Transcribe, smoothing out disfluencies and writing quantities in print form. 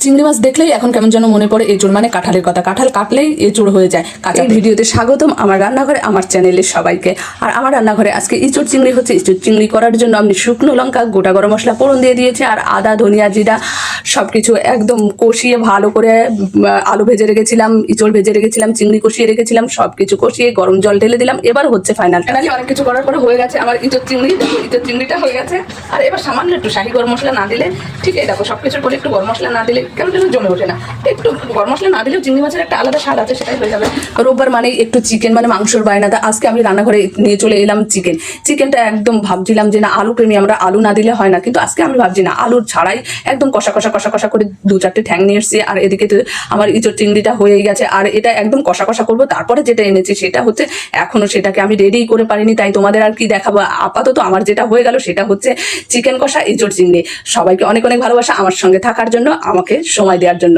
চিংড়ি মাছ দেখলেই এখন কেমন যেন মনে পড়ে এঁচোড় মানে কাঁঠালের কথা। কাঁঠাল কাটলেই এঁচোড় হয়ে যায়। কাঁচা ভিডিওতে স্বাগতম আমার রান্নাঘরে, আমার চ্যানেলের সবাইকে। আর আমার রান্নাঘরে আজকে এঁচোড় চিংড়ি হচ্ছে। এঁচোড় চিংড়ি করার জন্য আমি শুকনো লঙ্কা, গোটা গরম মশলা ফোড়ন দিয়ে দিয়েছি, আর আদা, ধনিয়া, জিরা সব কিছু একদম কষিয়ে ভালো করে আলু ভেজে রেখেছিলাম, এঁচোড় ভেজে রেখেছিলাম, চিংড়ি কষিয়ে রেখেছিলাম, সব কিছু কষিয়ে গরম জল ঢেলে দিলাম। এবার হচ্ছে ফাইনালি অনেক কিছু করার পরে হয়ে গেছে আমার এঁচোড় চিংড়ি। দেখো এঁচোড় চিংড়িটা হয়ে গেছে। আর এবার সামান্য একটু শাহি গরম মশলা না দিলে, ঠিক এই দেখো সব কিছুর পরে একটু গরম মশলা না দিলে কেমন যেন জমে ওঠে না। একটু গরম মশলা না দিলেও চিংড়ি মাছের একটা আলাদা স্বাদ আছে, সেটাই হয়ে যাবে। রোববার মানে একটু চিকেন, মানে মাংসর বায়নাটা। আজকে আমি রান্নাঘরে নিয়ে চলে এলাম চিকেনটা একদম ভাবছিলাম যে না আলু প্রেমী আমরা, আলু না দিলে হয় না, কিন্তু আজকে আমি ভাবছি না, আলুর ছাড়াই একদম কষা কষা কষা কষা করে 2-4টে ঠ্যাং নিয়ে এসেছি। আর এদিকে তো আমার এঁচোড় চিংড়িটা হয়ে গেছে, আর এটা একদম কষা কষা করবো। তারপরে যেটা এনেছি সেটা হচ্ছে এখনো সেটাকে আমি রেডি করে পারিনি, তাই তোমাদের আর কি দেখাবো। আপাতত আমার যেটা হয়ে গেল সেটা হচ্ছে চিকেন কষা, এঁচোড় চিংড়ি। সবাইকে অনেক অনেক ভালোবাসা আমার সঙ্গে থাকার জন্য, আমাকে সময় দেওয়ার জন্য।